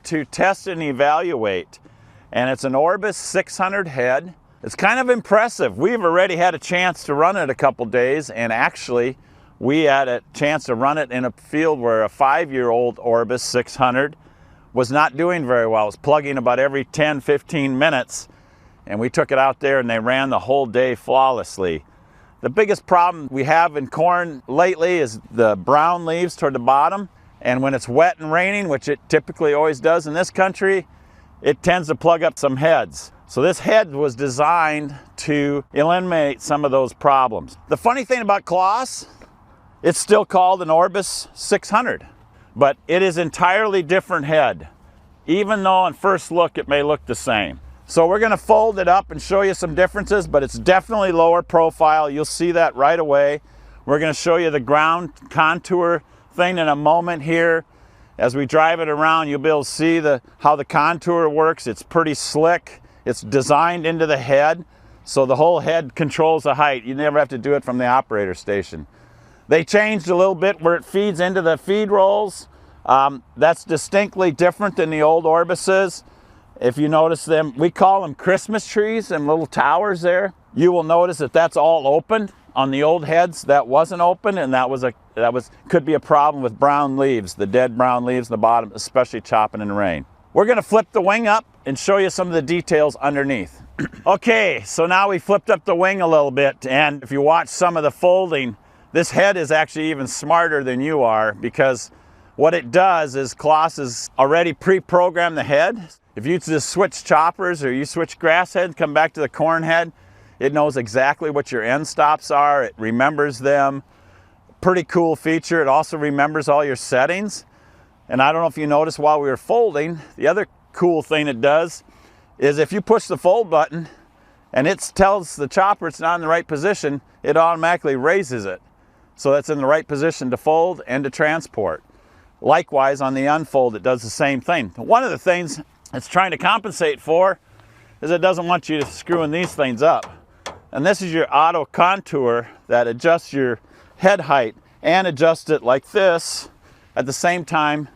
to test and evaluate. And it's an Orbis 600 head. It's kind of impressive. We've already had a chance to run it a couple days, and actually we had a chance to run it in a field where a 5-year-old Orbis 600 was not doing very well. It was plugging about every 10-15 minutes, and we took it out there and they ran the whole day flawlessly. The biggest problem we have in corn lately is the brown leaves toward the bottom, and when it's wet and raining, which it typically always does in this country, it tends to plug up some heads. So this head was designed to eliminate some of those problems. The funny thing about CLAAS, it's still called an Orbis 600, but it is entirely different head, even though on first look it may look the same. So we're going to fold it up and show you some differences, but it's definitely lower profile. You'll see that right away. We're going to show you the ground contour thing in a moment here. As we drive it around, you'll be able to see how the contour works. It's pretty slick. It's designed into the head, so the whole head controls the height. You never have to do it from the operator station. They changed a little bit where it feeds into the feed rolls. That's distinctly different than the old Orbises. If you notice them, we call them Christmas trees, and little towers there. You will notice that that's all open. On the old heads, that wasn't open, and could be a problem with brown leaves, the dead brown leaves in the bottom, especially chopping in the rain. We're going to flip the wing up and show you some of the details underneath. Okay, so now we flipped up the wing a little bit, and if you watch some of the folding, this head is actually even smarter than you are, because what it does is CLAAS has already pre-programmed the head. If you just switch choppers or you switch grass head, come back to the corn head, it knows exactly what your end stops are. It remembers them. Pretty cool feature. It also remembers all your settings. And I don't know if you noticed while we were folding, the other cool thing it does is if you push the fold button and it tells the chopper it's not in the right position, it automatically raises it, so that's in the right position to fold and to transport. Likewise, on the unfold, it does the same thing. One of the things it's trying to compensate for is it doesn't want you screwing these things up. And this is your auto contour that adjusts your head height and adjusts it like this. At the same time,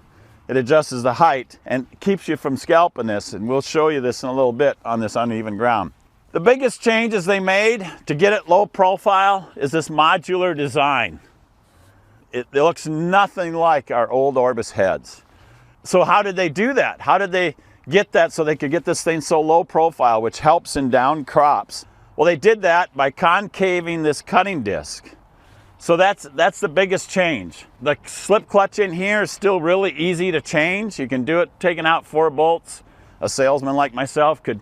it adjusts the height and keeps you from scalping this. And we'll show you this in a little bit on this uneven ground. The biggest changes they made to get it low profile is this modular design. It looks nothing like our old Orbis heads. So how did they do that? How did they get that so they could get this thing so low profile, which helps in down crops? Well, they did that by concaving this cutting disc. So that's the biggest change. The slip clutch in here is still really easy to change. You can do it taking out 4 bolts. A salesman like myself could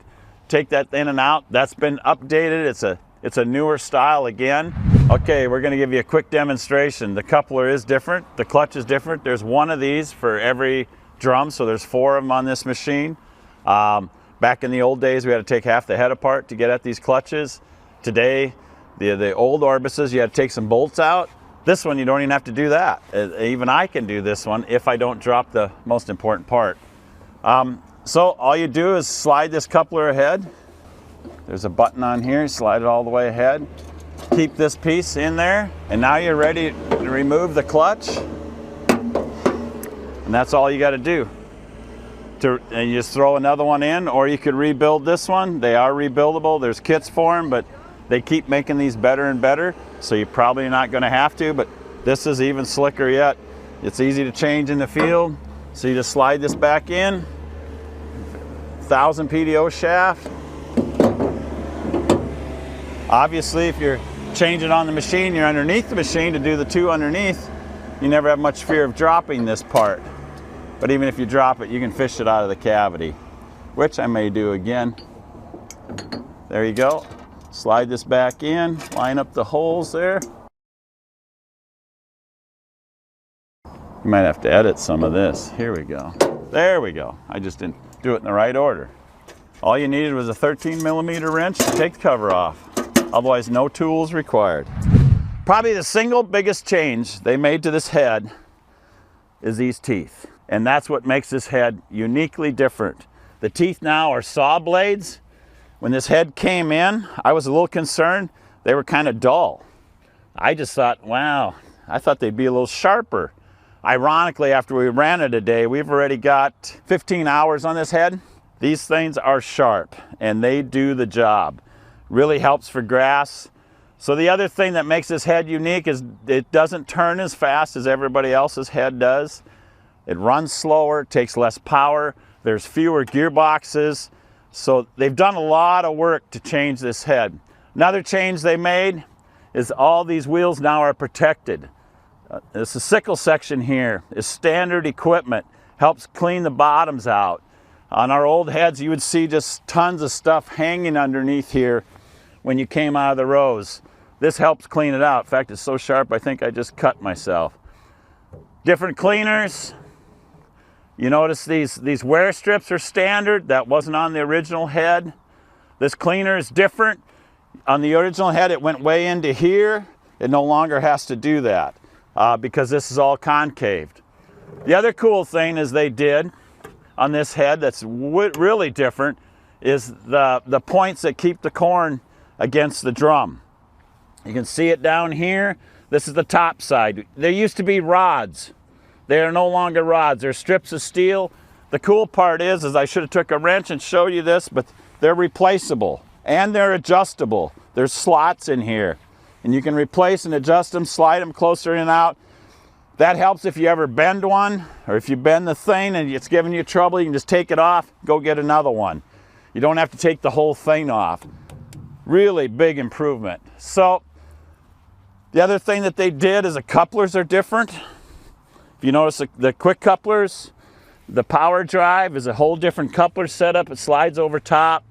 take that in and out. That's been updated. It's a newer style again. Okay, we're going to give you a quick demonstration. The coupler is different. The clutch is different. There's one of these for every drum, so there's 4 of them on this machine. Back in the old days, we had to take half the head apart to get at these clutches. Today, the old Orbises, you had to take some bolts out. This one, you don't even have to do that. Even I can do this one if I don't drop the most important part. So all you do is slide this coupler ahead. There's a button on here, slide it all the way ahead. Keep this piece in there, and now you're ready to remove the clutch. And that's all you got to do. And you just throw another one in, or you could rebuild this one. They are rebuildable. There's kits for them, but they keep making these better and better, so you're probably not going to have to, but this is even slicker yet. It's easy to change in the field, so you just slide this back in. 1000 PDO shaft. Obviously, if you're changing on the machine, you're underneath the machine to do the 2 underneath, you never have much fear of dropping this part. But even if you drop it, you can fish it out of the cavity, which I may do again. There you go. Slide this back in, line up the holes there. You might have to edit some of this. Here we go. There we go. I just didn't do it in the right order. All you needed was a 13mm wrench to take the cover off. Otherwise, no tools required. Probably the single biggest change they made to this head is these teeth. And that's what makes this head uniquely different. The teeth now are saw blades. When this head came in, I was a little concerned. They were kind of dull. I just thought, wow, I thought they'd be a little sharper. Ironically, after we ran it a day, we've already got 15 hours on this head. These things are sharp and they do the job. Really helps for grass. So the other thing that makes this head unique is it doesn't turn as fast as everybody else's head does. It runs slower, takes less power. There's fewer gearboxes. So they've done a lot of work to change this head. Another change they made is all these wheels now are protected. This sickle section here is standard equipment, helps clean the bottoms out. On our old heads, you would see just tons of stuff hanging underneath here when you came out of the rows. This helps clean it out. In fact, it's so sharp, I think I just cut myself. Different cleaners. You notice these wear strips are standard. That wasn't on the original head. This cleaner is different. On the original head, it went way into here. It no longer has to do that because this is all concaved. The other cool thing is they did on this head that's really different is the points that keep the corn against the drum. You can see it down here. This is the top side. There used to be rods. They are no longer rods. They're strips of steel. The cool part is I should have took a wrench and showed you this, but they're replaceable and they're adjustable. There's slots in here and you can replace and adjust them, slide them closer in and out. That helps if you ever bend one or if you bend the thing and it's giving you trouble, you can just take it off, go get another one. You don't have to take the whole thing off. Really big improvement. So the other thing that they did is the couplers are different. If you notice the quick couplers, the power drive is a whole different coupler setup. It slides over top.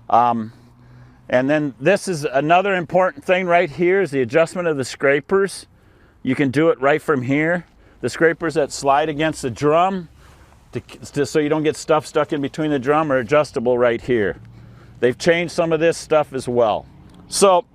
And then this is another important thing right here is the adjustment of the scrapers. You can do it right from here. The scrapers that slide against the drum so you don't get stuff stuck in between the drum are adjustable right here. They've changed some of this stuff as well. So